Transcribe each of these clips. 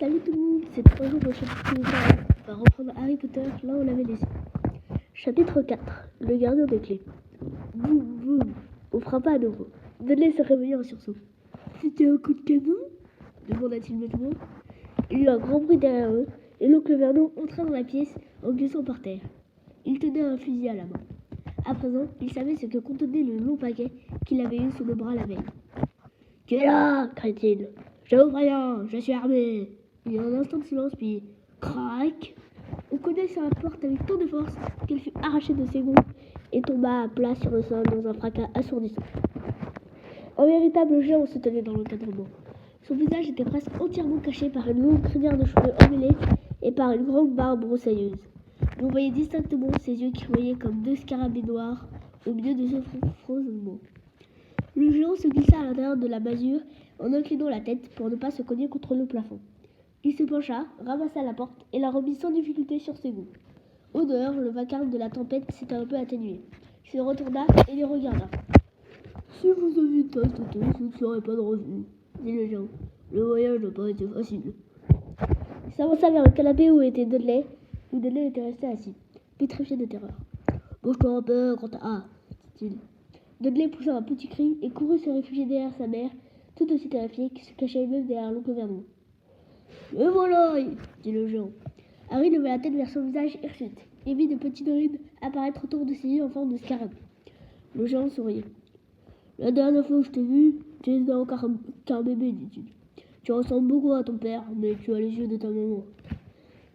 Salut tout le monde, c'est 3 jours au chapitre 4. On va reprendre Harry Potter là où on l'avait laissé. Chapitre 4, le gardien des clés. Boum boum, on fera pas à nouveau. Dudley se réveilla en sursaut. C'était un coup de canon demanda-t-il bêtement. Il y eut un grand bruit derrière eux et l'oncle Vernon entra dans la pièce en glissant par terre. Il tenait un fusil à la main. À présent, il savait ce que contenait le long paquet qu'il avait eu sous le bras la veille. Qui est là cria-t-il. Je n'ouvre rien, je suis armé. Il y a un instant de silence, puis crac. On cognait sur la porte avec tant de force qu'elle fut arrachée de ses gonds et tomba à plat sur le sol dans un fracas assourdissant. Un véritable géant se tenait dans l'encadrement. Son visage était presque entièrement caché par une longue crinière de cheveux emmêlés et par une grande barbe broussailleuse. Mais on voyait distinctement ses yeux qui voyaient comme deux scarabées noirs au milieu de ce froncement. Le géant se glissa à l'intérieur de la masure en inclinant la tête pour ne pas se cogner contre le plafond. Il se pencha, ramassa la porte et la remit sans difficulté sur ses gonds. Au dehors, le vacarme de la tempête s'était un peu atténué. Il se retourna et les regarda. « Si vous aviez pas sauté, je ne serais pas de revenu, » dit le géant. « Le voyage n'a pas été facile. » Il s'avança vers le canapé où était Dudley, où Dudley était resté assis, pétrifié de terreur. « Bouge-toi un peu, grand A, » dit-il. Dudley poussa un petit cri et courut se réfugier derrière sa mère, tout aussi terrifiée, qui se cachait elle-même derrière l'oncle Vernon. « Me voilà !» dit le géant. Harry leva la tête vers son visage hirsute et vit de petites rides apparaître autour de ses yeux en forme de scarabée. Le géant souriait. « La dernière fois que je t'ai vu, tu étais encore qu'un bébé, dit-il. Tu ressembles beaucoup à ton père, mais tu as les yeux de ta maman. »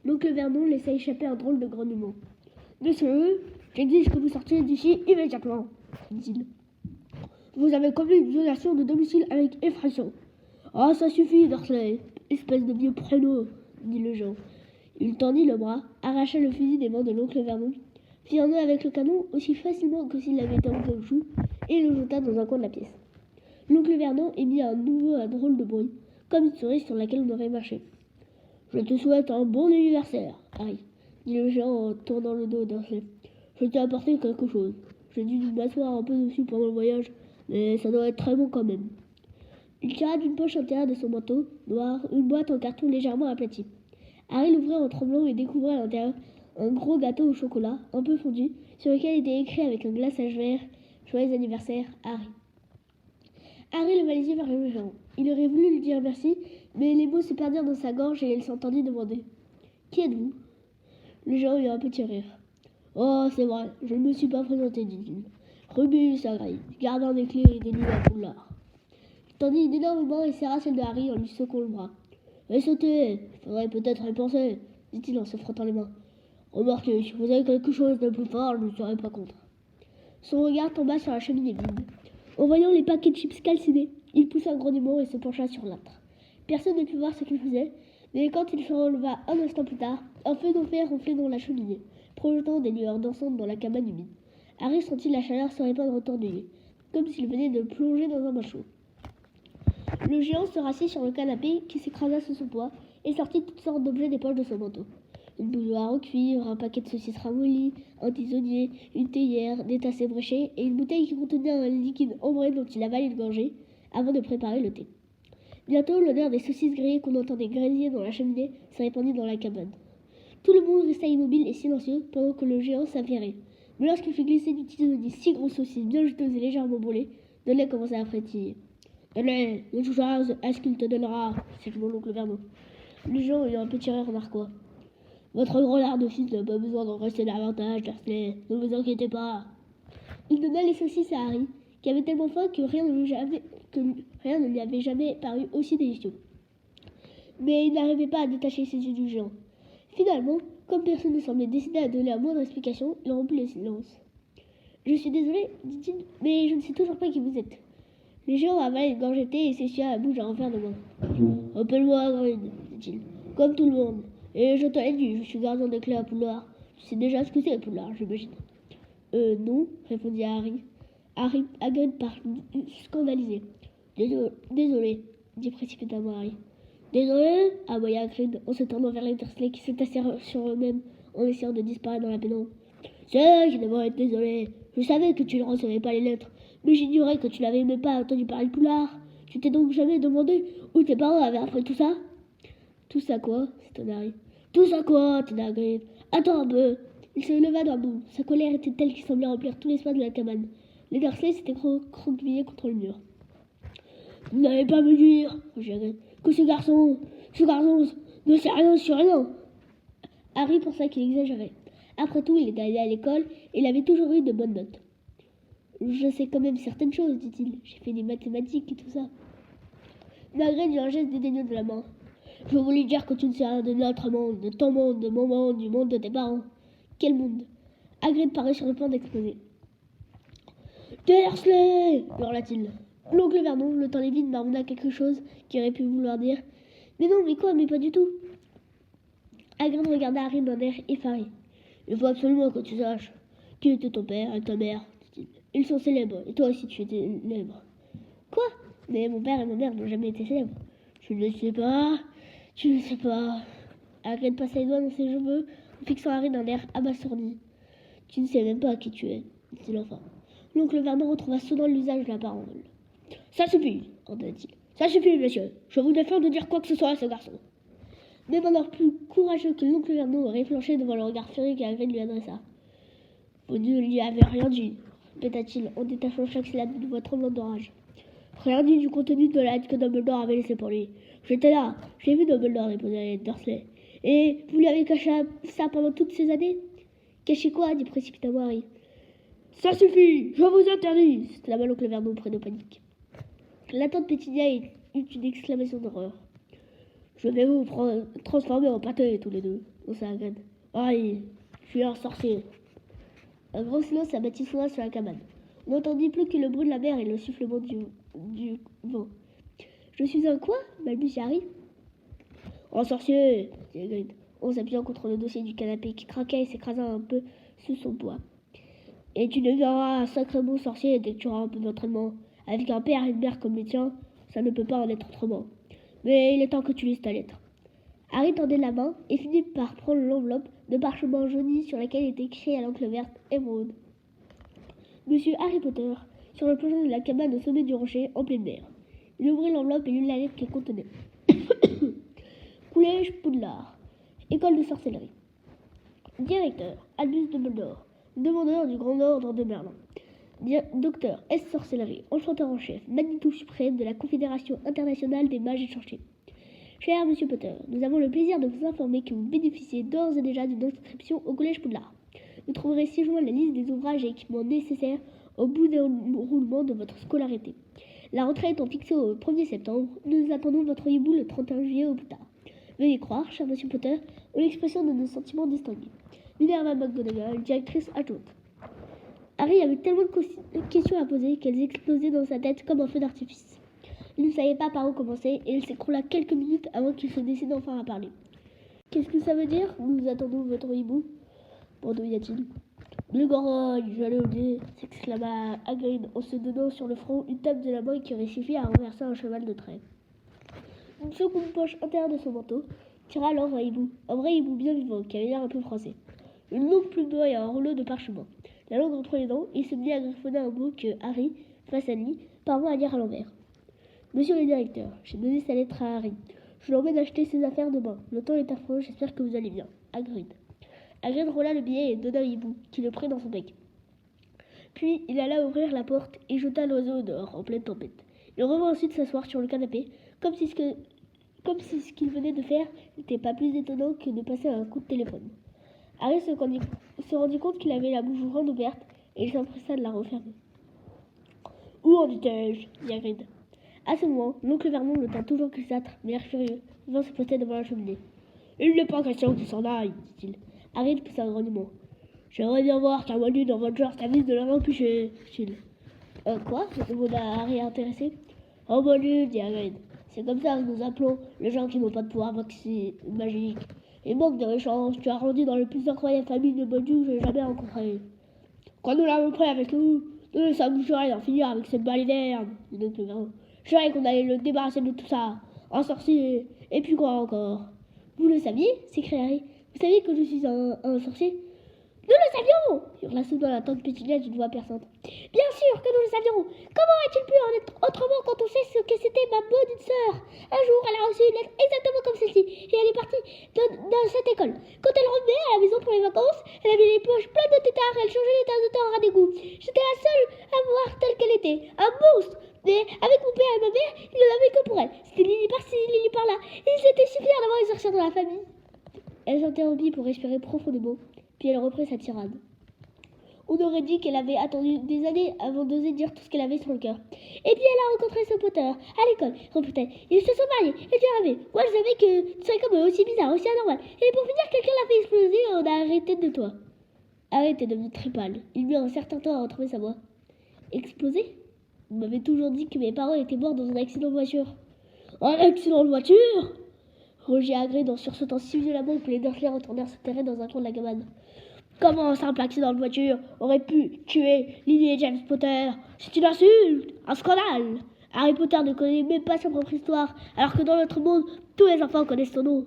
L'oncle Vernon laissa échapper un drôle de grognement. « Monsieur, j'exige que vous sortiez d'ici immédiatement, dit-il. Vous avez commis une violation de domicile avec effraction. Ah, ça suffit, Dursley, espèce de vieux prénom, dit le géant. Il tendit le bras, arracha le fusil des mains de l'oncle Vernon, fit un nœud avec le canon aussi facilement que s'il l'avait été en caoutchouc, et le jeta dans un coin de la pièce. L'oncle Vernon émit à nouveau un drôle de bruit, comme une souris sur laquelle on aurait marché. Je te souhaite un bon anniversaire, Harry, dit le géant en tournant le dos d'Dursley. Je t'ai apporté quelque chose. J'ai dû m'asseoir un peu dessus pendant le voyage, mais ça doit être très bon quand même. Il tira d'une poche intérieure de son manteau noir une boîte en carton légèrement aplatie. Harry l'ouvrit en tremblant et découvrit à l'intérieur un gros gâteau au chocolat, un peu fondu, sur lequel était écrit avec un glaçage vert « Joyeux anniversaire, Harry ». Harry leva les yeux vers le géant. Il aurait voulu lui dire merci, mais les mots se perdirent dans sa gorge et il s'entendit demander « Qui êtes-vous » Le géant eut un petit rire. « Oh, c'est vrai, je ne me suis pas présenté, dit-il. Rubius Hagrid, gardien des clés et des lieux à Poudlard. » Il tendit une énorme main et serra celle de Harry en lui secouant le bras. « Et sautez, il faudrait peut-être y penser, dit-il en se frottant les mains. Remarquez, si vous avez quelque chose de plus fort, je ne serai pas contre. » Son regard tomba sur la cheminée vide. En voyant les paquets de chips calcinés, il poussa un grognement et se pencha sur l'âtre. Personne ne put voir ce qu'il faisait, mais quand il se releva un instant plus tard, un feu d'enfer ronflait dans la cheminée, projetant des lueurs dansantes dans la cabane humide. Harry sentit la chaleur se répandre autour de lui, comme s'il venait de plonger dans un bain chaud. Le géant se rassit sur le canapé qui s'écrasa sous son poids et sortit toutes sortes d'objets des poches de son manteau. Une bouilloire en cuivre, un paquet de saucisses ramollies, un tisonnier, une théière, des tasses ébréchées et une bouteille qui contenait un liquide ambré dont il avalait une gorgée avant de préparer le thé. Bientôt, l'odeur des saucisses grillées qu'on entendait grésiller dans la cheminée se répandit dans la cabane. Tout le monde resta immobile et silencieux pendant que le géant s'affairait. Mais lorsqu'il fit glisser du tisonnier 6 grosses saucisses bien juteuses et légèrement brûlées, Dudley commença à frétiller. « Dudley, ne touche à ce qu'il te donnera, » s'écria l'oncle Vernon. Le géant eut un petit rire narquois. « Votre gros lard de fils n'a pas besoin d'en rester davantage, Dursley, ne vous inquiétez pas. » Il donna les saucisses à Harry, qui avait tellement faim que rien ne lui avait jamais paru aussi délicieux. Mais il n'arrivait pas à détacher ses yeux du géant. Finalement, comme personne ne semblait décidé à donner la moindre explication, il rompit le silence. « Je suis désolé, dit-il, mais je ne sais toujours pas qui vous êtes. » Le géant avala une gorgée de thé et s'essuya la bouche d'un revers de main. « Appelle-moi Hagrid, dit-il, comme tout le monde. Et je te l'ai dit, je suis gardien des clés à Poudlard. Tu sais déjà ce que c'est, Poudlard, j'imagine. » Non, répondit Harry. Hagrid parut scandalisé. Désolé, dit précipitamment Harry. Désolé, aboya Hagrid en se tournant vers les Dursley qui s'étassèrent sur eux-mêmes en essayant de disparaître dans la pénombre. C'est qui devrait être désolé. Je savais que tu ne recevais pas les lettres, mais j'ignorais que tu n'avais même pas entendu parler de Poudlard. Tu t'es donc jamais demandé où tes parents avaient appris tout ça ? Tout ça quoi? s'étonna Harry. Tout ça quoi? t'étonna Hagrid. Attends un peu. Il se leva d'un bond. Sa colère était telle qu'il semblait remplir tous les espaces de la cabane. Les Dursley s'étaient croquevillés contre le mur. Vous n'allez pas me dire, rugit Hagrid, que ce garçon ne sait rien sur rien. Harry pensa qu'il exagérait. Après tout, il était allé à l'école et il avait toujours eu de bonnes notes. Je sais quand même certaines choses, dit-il. J'ai fait des mathématiques et tout ça. Hagrid eut un geste dédaigneux de la main. Je voulais dire que tu ne sais rien de notre monde, de ton monde, de mon monde, du monde de tes parents. Quel monde? Hagrid paraît sur le point d'exploser. Dursley hurla-t-il. L'oncle Vernon, le temps les vides, marmonna quelque chose qui aurait pu vouloir dire. Mais non, mais quoi, mais pas du tout. Hagrid regarda Harry d'un air effaré. Il faut absolument que tu saches qui était ton père et ta mère, dit-il. Ils sont célèbres, et toi aussi tu étais célèbre. Quoi? Mais mon père et ma mère n'ont jamais été célèbres. Tu ne le sais pas, tu ne le sais pas. Hagrid passa les doigts dans ses cheveux, en fixant Harry d'un air abasourdi. Tu ne sais même pas qui tu es, dit-il enfin. L'oncle Vernon retrouva soudain l'usage de la parole. Ça suffit, ordonna-t-il. Ça suffit, monsieur. Je vous défends de dire quoi que ce soit à ce garçon. Même alors plus courageux que l'oncle Vernon aurait flanché devant le regard furieux qu'Hagrid lui adressa. Vous ne lui avez rien dit, répéta-t-il en détachant chaque syllabe de voix tremblante de rage. Rien dit du contenu de la lettre que Dumbledore avait laissée pour lui. J'étais là, j'ai vu Dumbledore déposer la lettre Dursley. Et vous lui avez caché ça pendant toutes ces années? Caché quoi? Dit précipitamment Harry. Ça suffit, je vous interdis, s'exclama l'oncle Vernon près de panique. La tante Pétinia eut une exclamation d'horreur. Je vais vous transformer en pâté tous les deux, pensa Hagrid. Aïe, je suis un sorcier. Un grand silence s'abattit soudain sur la cabane. On n'entendit plus que le bruit de la mer et le sifflement du vent. Je suis un quoi? balbutia Harry. Un sorcier, dit Hagrid, en s'appuyant contre le dossier du canapé qui craquait et s'écrasa un peu sous son poids. Et tu deviendras un sacré bon sorcier dès que tu auras un peu d'entraînement. Avec un père et une mère comme les tiens, ça ne peut pas en être autrement. Mais il est temps que tu lises ta lettre. Harry tendait la main et finit par prendre l'enveloppe de parchemin jauni sur laquelle était écrit à l'encre verte Émeraude. Monsieur Harry Potter, sur le plongeon de la cabane au sommet du rocher, en pleine mer. Il ouvrit l'enveloppe et lut la lettre qu'elle contenait. Collège Poudlard, école de sorcellerie. Directeur, Albus Dumbledore, demandeur du grand ordre de Merlin. Docteur S. Sorcellerie, enchanteur en chef, Manitou suprême de la Confédération internationale des mages et sorciers. Cher Monsieur Potter, nous avons le plaisir de vous informer que vous bénéficiez d'ores et déjà d'une inscription au Collège Poudlard. Vous trouverez ci-joint la liste des ouvrages et équipements nécessaires au bout d'un roulement de votre scolarité. La rentrée étant fixée au 1er septembre, nous attendons votre hibou le 31 juillet au plus tard. Veuillez croire, cher Monsieur Potter, aux expressions de nos sentiments distingués. Minerva McGonagall, directrice adjointe. Harry avait tellement de questions à poser qu'elles explosaient dans sa tête comme un feu d'artifice. Il ne savait pas par où commencer et il s'écroula quelques minutes avant qu'il se décide enfin à parler. Qu'est-ce que ça veut dire? Nous attendons votre hibou, bredouilla-t-il. Blugoroy, j'allais oublier, s'exclama Hagrid en se donnant sur le front une tape de la main qui aurait suffi à renverser un cheval de trait. Une seconde poche intérieure de son manteau tira alors un vrai hibou bien vivant qui avait l'air un peu froissé. Une longue plume d'oie et un rouleau de parchemin. La langue entre les dents, il se mit à griffonner un mot que Harry, face à lui, parvint à lire à l'envers. Monsieur le directeur, j'ai donné sa lettre à Harry. Je l'emmène acheter ses affaires demain. Le temps est affreux, j'espère que vous allez bien. Hagrid. Hagrid roula le billet et donna au hibou, qui le prit dans son bec. Puis il alla ouvrir la porte et jeta l'oiseau dehors, en pleine tempête. Il revint ensuite s'asseoir sur le canapé, comme si ce qu'il venait de faire n'était pas plus étonnant que de passer un coup de téléphone. Harry se rendit compte qu'il avait la bouche grande ouverte et il s'empressa de la refermer. Où en étais-je? dit Hagrid. À ce moment, l'oncle Vernon le tint toujours grisâtre, mais l'air furieux, vint se poster devant la cheminée. Il n'est pas question qu'il s'en aille, dit-il. Harry poussa un grognement. J'aimerais bien voir qu'un moinu dans votre genre s'avise de leur empêcher, dit-il. Quoi? demanda Harry intéressé. Un moinu, dit Hagrid. C'est comme ça que nous appelons les gens qui n'ont pas de pouvoir magique. Il manque de réchange, tu as rendu dans le plus incroyable famille de moinus que j'ai jamais rencontré. Quand nous l'avons pris avec nous nous sommes jurés d'en finir avec cette baliverne, dit l'oncle Vernon. Jurés qu'on allait le débarrasser de tout ça, un sorcier, et puis quoi encore? Vous le saviez? s'écria Harry. Vous saviez que je suis un sorcier? Nous le savions, hurla soudain la tante Pétunia d'une voix perçante. Bien sûr que nous le savions. Comment a-t-il pu en être autrement quand on sait ce que c'était ma maudite sœur? Un jour, elle a reçu une lettre exactement comme celle-ci, et elle est partie dans cette école. Quand elle revenait à la maison pour les vacances, elle avait les poches pleines de tétards, elle changeait les tasses de thé en ras d'égout. J'étais la seule à voir telle qu'elle était. Un monstre. Mais avec mon père et ma mère, il ne l'avait que pour elle. C'était Lily par-ci, Lily par-là. Ils étaient si fiers d'avoir une sorcière dans la famille. Elle s'interrompit pour respirer profondément, puis elle reprit sa tirade. On aurait dit qu'elle avait attendu des années avant d'oser dire tout ce qu'elle avait sur le cœur. Et puis elle a rencontré ce Potter, à l'école, répétait. Ils se sont mariés, et tu rêvé. Moi je savais que tu serais comme eux, aussi bizarre, aussi anormal. Et pour finir, quelqu'un l'a fait exploser et on a arrêté de toi. Arrête est devenu très pâle. Il mit un certain temps à retrouver sa voix. Exploser? Vous m'avez toujours dit que mes parents étaient morts dans un accident de voiture. Un accident de voiture? Roger Hagrid en sursautant si violemment que les Dursley retournèrent se terrer dans un coin de la cabane. Comment un simple accident de voiture aurait pu tuer Lily et James Potter? C'est une insulte, un scandale. Harry Potter ne connaît même pas sa propre histoire, alors que dans notre monde, tous les enfants connaissent son nom.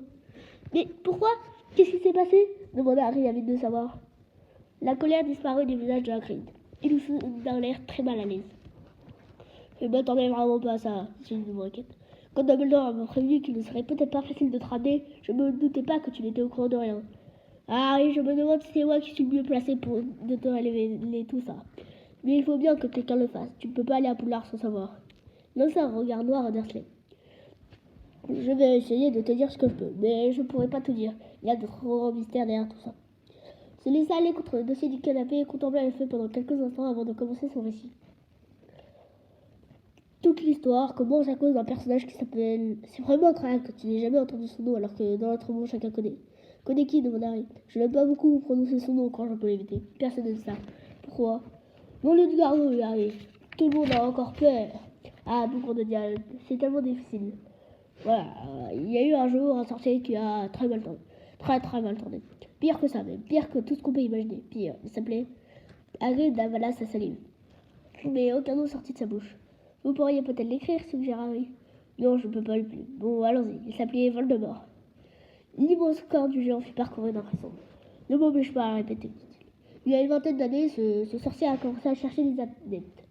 Mais pourquoi? Qu'est-ce qui s'est passé? Demanda Harry avide de savoir. La colère disparut du visage de Hagrid. Il eut d'un air très mal à l'aise. Je ne m'attendais vraiment pas à ça, si je me inquiète. Quand Dumbledore m'a prévenu qu'il ne serait peut-être pas facile de te ramener, je ne me doutais pas que tu n'étais au courant de rien. Ah oui, je me demande si c'est moi qui suis le mieux placé pour de te révéler tout ça. Mais il faut bien que quelqu'un le fasse. Tu ne peux pas aller à Poudlard sans savoir. Lança un regard noir à Dursley. Je vais essayer de te dire ce que je peux, mais je ne pourrai pas te dire. Il y a de trop grands mystères derrière tout ça. Se laissa aller contre le dossier du canapé et contempla le feu pendant quelques instants avant de commencer son récit. Toute l'histoire commence à cause d'un personnage qui s'appelle... C'est vraiment incroyable que tu n'aies jamais entendu son nom alors que dans notre monde chacun connaît. Connais qui? Demanda Harry. Je n'aime pas beaucoup prononcer son nom quand je peux l'éviter. Personne ne sait ça. Pourquoi? Mon lieu de garde, Harry. Tout le monde a encore peur. Ah, beaucoup de diable. C'est tellement difficile. Voilà. Il y a eu un jour un sorcier qui a très mal tourné. Très mal tourné. Pire que ça même. Pire que tout ce qu'on peut imaginer. Pire. Il s'appelait... Hagrid avala sa salive. Mais aucun nom sortit de sa bouche. Vous pourriez peut-être l'écrire, suggéra Harry. Non, je ne peux pas le plus. Bon, allons-y. Il s'appelait Voldemort. L'immense corps du géant fut parcouru d'un frisson. Ne m'oblige pas à répéter, dit-il. Il y a une vingtaine d'années, ce sorcier a commencé à chercher des adeptes.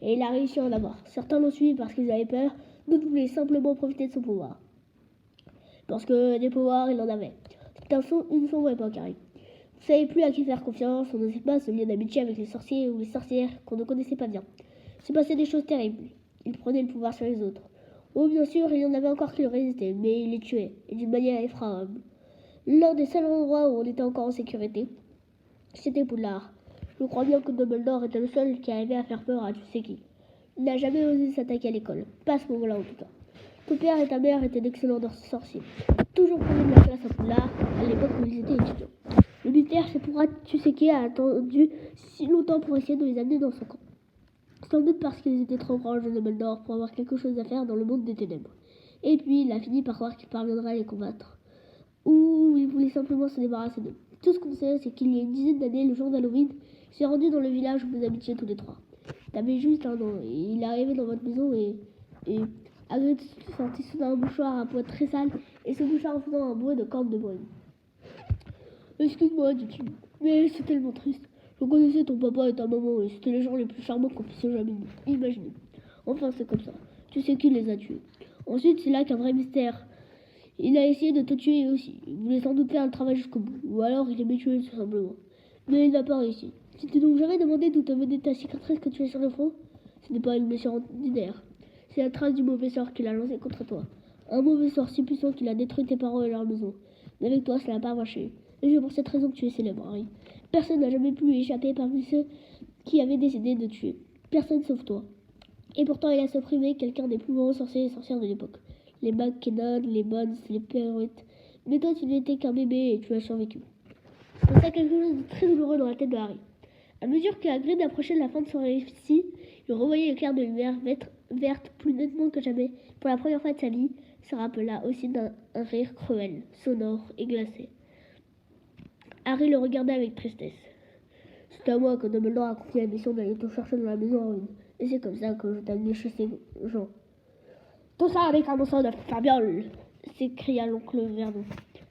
Et il a réussi à en avoir. Certains l'ont suivi parce qu'ils avaient peur, d'autres voulaient simplement profiter de son pouvoir. Parce que des pouvoirs, il en avait. C'était une sombre époque, Harry. On ne savait plus à qui faire confiance, on n'osait pas se lier d'amitié avec les sorciers ou les sorcières qu'on ne connaissait pas bien. Il se passait des choses terribles. Il prenait le pouvoir sur les autres. Oh, bien sûr, il y en avait encore qui le résistaient, mais il les tuait, et d'une manière effroyable. L'un des seuls endroits où on était encore en sécurité, c'était Poudlard. Je crois bien que Dumbledore était le seul qui arrivait à faire peur à tu sais qui. Il n'a jamais osé s'attaquer à l'école, pas à ce moment-là en tout cas. Ton père et ta mère étaient d'excellents sorciers. Toujours premier de la classe à Poudlard, à l'époque où ils étaient étudiants. Le mystère, c'est pourquoi tu sais qui a attendu si longtemps pour essayer de les amener dans son camp. Sans doute parce qu'ils étaient trop proches de Dumbledore pour avoir quelque chose à faire dans le monde des ténèbres. Et puis, il a fini par croire qu'il parviendrait à les combattre. Ou il voulait simplement se débarrasser d'eux. Tout ce qu'on sait, c'est qu'il y a une dizaine d'années, le jour d'Halloween, il s'est rendu dans le village où vous habitiez tous les trois. T'avais juste un an, et il est arrivé dans votre maison et Hagrid sortit soudain un mouchoir à poids très sale, et ce mouchoir en faisant un bruit de corne de brume. Excuse-moi, dit-il, mais c'est tellement triste. Je connaissais ton papa et ta maman et c'était les gens les plus charmants qu'on puisse jamais imaginer. Enfin, c'est comme ça. Tu sais qui les a tués. Ensuite, c'est là qu'un vrai mystère. Il a essayé de te tuer aussi. Il voulait sans doute faire le travail jusqu'au bout. Ou alors il aimait tuer tout simplement. Mais il n'a pas réussi. Si tu donc jamais demandé d'où te venait ta cicatrice que tu as sur le front, ce n'est pas une blessure ordinaire. C'est la trace du mauvais sort qu'il a lancé contre toi. Un mauvais sort si puissant qu'il a détruit tes parents et leur maison. Mais avec toi, ça n'a pas marché. Et c'est pour cette raison que tu es célèbre, Harry. Personne n'a jamais pu échapper parmi ceux qui avaient décidé de tuer. Personne sauf toi. Et pourtant, il a supprimé quelqu'un des plus grands sorciers et sorcières de l'époque. Les McKinnon, les Bones, les Perrott. Mais toi, tu n'étais qu'un bébé et tu as survécu. C'est ça quelque chose de très douloureux dans la tête de Harry. À mesure que Hagrid approchait de la fin de son récit, il revoyait le clair de lumière verte plus nettement que jamais. Pour la première fois de sa vie, se rappela aussi d'un rire cruel, sonore et glacé. Harry le regardait avec tristesse. C'est à moi que Dumbledore a confié la mission d'aller te chercher dans la maison en ruine. Et c'est comme ça que je t'ai amené chez ces gens. Tout ça avec un mensonge de Fabiole, s'écria l'oncle Vernon.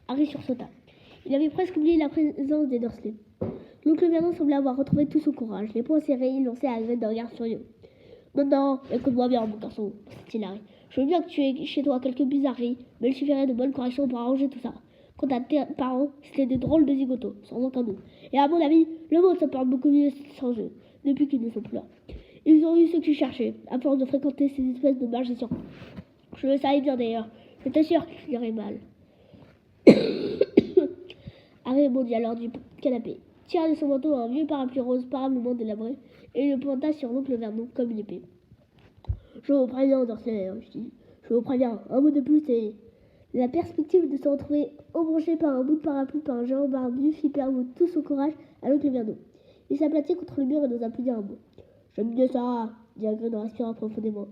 Harry sursauta. Il avait presque oublié la présence des Dursley. L'oncle Vernon semblait avoir retrouvé tout son courage. Les poings serrés, il lançait à Hagrid d'un regard furieux. Non, écoute-moi bien, mon garçon, dit Harry. Je veux bien que tu aies chez toi quelques bizarreries, mais il suffirait de bonnes corrections pour arranger tout ça. Quant à tes parents, c'était des drôles de zigotos, sans aucun doute. Et à mon avis, le monde se porte beaucoup mieux sans eux, depuis qu'ils ne sont plus là. Ils ont eu ce qu'ils cherchaient, à force de fréquenter ces espèces de magiciens. Je le savais bien d'ailleurs, je t'assure qu'il finirait mal. Harry bondit alors du canapé, tira de son manteau un vieux parapluie rose parablement délabré, et le pointa sur l'oncle Vernon comme une épée. Je vous préviens, Dursley, je vous préviens, un mot de plus et... La perspective de se retrouver embranché par un bout de parapluie par un géant barbu fit perdre tout son courage à l'oncle Vernon. Il s'aplatit contre le mur et n'osa plus dire un mot. J'aime mieux ça, dit Hagrid en respirant profondément.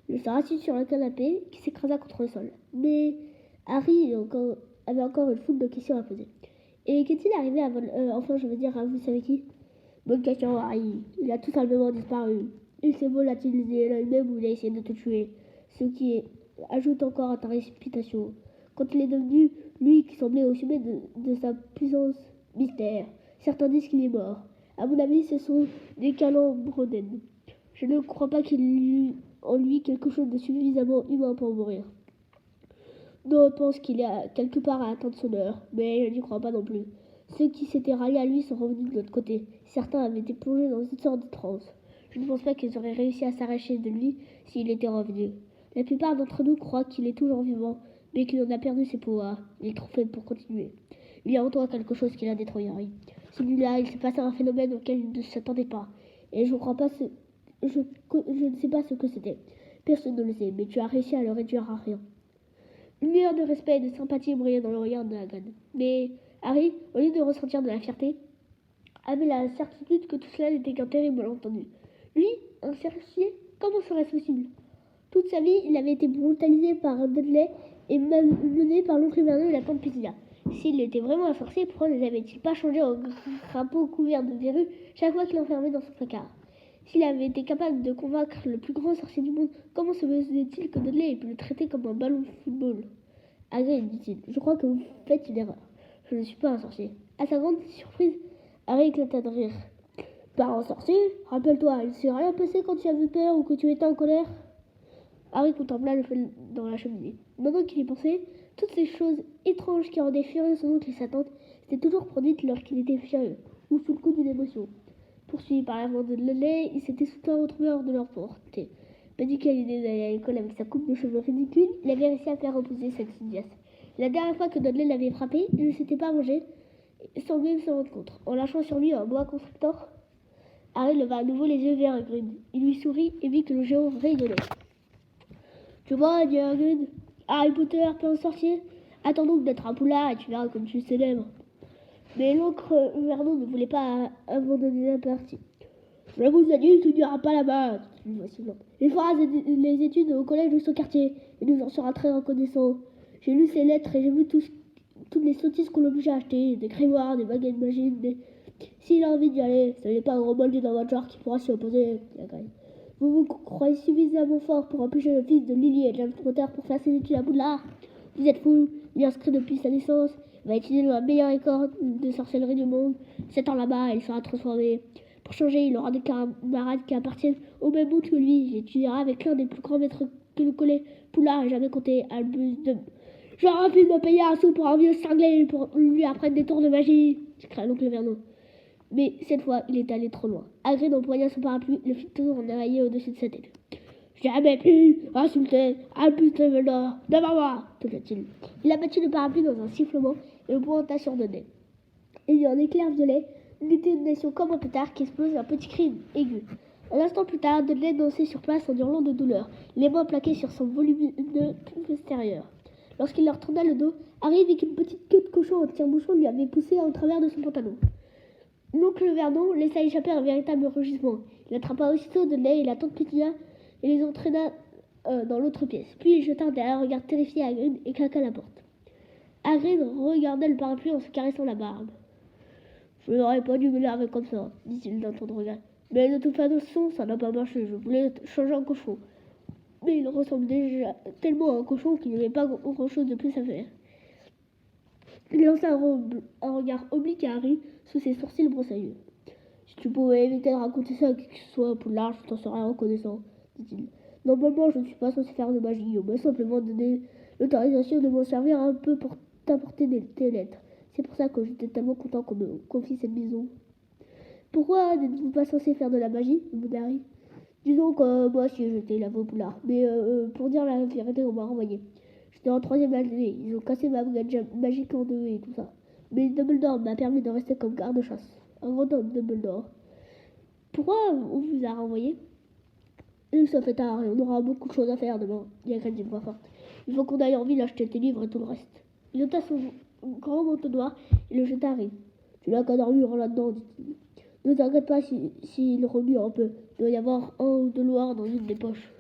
Il se rassit sur le canapé qui s'écrasa contre le sol. Mais Harry avait encore une foule de questions à poser. Et qu'est-il arrivé à enfin, je veux dire, à vous savez qui? Bonne question, Harry. Il a tout simplement disparu. Il s'est volatilisé l'œil même où il a essayé de te tuer. Ce qui ajoute encore à ta réputation. Quand il est devenu, lui qui semblait au sommet de sa puissance mystère, certains disent qu'il est mort. À mon avis, ce sont des calembredaines. Je ne crois pas qu'il y ait en lui quelque chose de suffisamment humain pour mourir. D'autres pensent qu'il est quelque part à atteindre son heure, mais je n'y crois pas non plus. Ceux qui s'étaient ralliés à lui sont revenus de l'autre côté. Certains avaient été plongés dans une sorte de transe. Je ne pense pas qu'ils auraient réussi à s'arracher de lui s'il était revenu. La plupart d'entre nous croient qu'il est toujours vivant, mais qu'il en a perdu ses pouvoirs. Il est trop faible pour continuer. Il y a en toi quelque chose qui l'a détruit, Harry. Celui-là, il s'est passé un phénomène auquel il ne s'attendait pas. Et je ne sais pas ce que c'était. Personne ne le sait, mais tu as réussi à le réduire à rien. Une lueur de respect et de sympathie brillait dans le regard de Hagrid. Mais Harry, au lieu de ressentir de la fierté, avait la certitude que tout cela n'était qu'un terrible malentendu. Lui, un sorcier, comment serait-ce possible? Toute sa vie, il avait été brutalisé par Dudley et mené par l'oncle Vernon et la tante Pétunia. S'il était vraiment un sorcier, pourquoi ne l'avait-il pas changé en crapaud couvert de verrues chaque fois qu'il l'enfermait dans son placard? S'il avait été capable de convaincre le plus grand sorcier du monde, comment se faisait-il que Dudley ait pu le traiter comme un ballon de football? Hagrid, dit-il, je crois que vous faites une erreur. Je ne suis pas un sorcier. À sa grande surprise, Harry éclata de rire. Pas un sorcier? Rappelle-toi, il ne s'est rien passé quand tu avais peur ou que tu étais en colère? Harry contempla le feu dans la cheminée. Maintenant qu'il y pensait, toutes ces choses étranges qui rendaient furieux son oncle et sa tante s'étaient toujours produites lorsqu'il était furieux, ou sous le coup d'une émotion. Poursuivi par la voix de Dudley, ils s'étaient soudain retrouvés hors de leur portée. Paniqué à l'idée d'aller à l'école avec sa coupe de cheveux ridicule, il avait réussi à faire reposer cette Sidious. La dernière fois que Dudley l'avait frappé, il ne s'était pas vengé, sans même s'en rendre compte. En lâchant sur lui un boa constrictor, Harry leva à nouveau les yeux vers Hagrid. Il lui sourit et vit que le géant rigolait. Tu vois, dit Hagrid, Harry Potter, plein de sorcier. Attends donc d'être un poulard et tu verras comme tu es célèbre. Mais l'oncle Vernon ne voulait pas abandonner la partie. Je vous ai dit, tu n'iras pas là-bas. Il fera les études au collège de son quartier et nous en sera très reconnaissant. J'ai lu ses lettres et j'ai vu toutes les sottises qu'on l'oblige à acheter, des grimoires, des baguettes magiques, S'il a envie d'y aller, ce n'est pas un gros moldu dans votre genre qui pourra s'y opposer. Vous vous croyez suffisamment fort pour empêcher le fils de Lily et James Potter pour faire ses études à Poudlard? Vous êtes fou, il est inscrit depuis sa naissance, il va étudier dans la meilleure école de sorcellerie du monde. 7 ans là-bas, il sera transformé. Pour changer, il aura des camarades qui appartiennent au même monde que lui. Il étudiera avec l'un des plus grands maîtres que le collet Poudlard ait jamais compté, Albus de... Je refuse de payer un sou pour un vieux cinglé pour lui apprendre des tours de magie, s'écria l'oncle Vernon. Mais cette fois, il était allé trop loin. Hagrid empoigna son parapluie, le fit toujours en éraillé au-dessus de sa tête. Jamais plus insulté Albus Dumbledore devant moi, toucha-t-il. Il abattit le parapluie dans un sifflement et le pointa sur Dudley. Il y eut un éclair violet, une détonation comme un pétard qui explose un petit cri aigu. Un instant plus tard, Dudley dansait sur place en hurlant de douleur, les mains plaquées sur son volumineux extérieur. Lorsqu'il leur tourna le dos, Harry vit qu'une petite queue de cochon en tire-bouchon lui avait poussé en travers de son pantalon. L'oncle Vernon laissa échapper un véritable rugissement. Il attrapa aussitôt Dudley et la tante Pétunia et les entraîna dans l'autre pièce. Puis il jeta un regard terrifié à Hagrid et claqua la porte. Hagrid regardait le parapluie en se caressant la barbe. Je n'aurais pas dû m'énerver comme ça, dit-il d'un ton de regret. Mais de toute façon, ça n'a pas marché. Je voulais changer en cochon. Mais il ressemble déjà tellement à un cochon qu'il n'y avait pas grand-chose de plus à faire. Il lança un regard oblique à Harry sous ses sourcils broussailleux. Si tu pouvais éviter de raconter ça à qui que ce soit, Poudlard, je t'en serais reconnaissant, dit-il. Normalement, je ne suis pas censé faire de magie. On m'a simplement donné l'autorisation de m'en servir un peu pour t'apporter tes lettres. C'est pour ça que j'étais tellement content qu'on me confie cette maison. Pourquoi n'êtes-vous pas censé faire de la magie, demanda Harry. Disons que moi aussi j'étais la Poudlard, mais pour dire la vérité, on m'a renvoyé. J'étais en troisième année, ils ont cassé ma baguette magique en deux et tout ça. Mais Dumbledore m'a permis de rester comme garde-chasse. Un grand homme, Dumbledore. Pourquoi on vous a renvoyé? Il se fait tard et on aura beaucoup de choses à faire demain, dit Hagrid d'une voix forte. Il faut qu'on aille en ville acheter tes livres et tout le reste. Il ôta son grand manteau noir et le jeta à Harry. Tu n'as qu'à dormir là-dedans, dit-il. Ne t'inquiète pas s'il remue un peu. Il doit y avoir un ou deux noirs dans une des poches.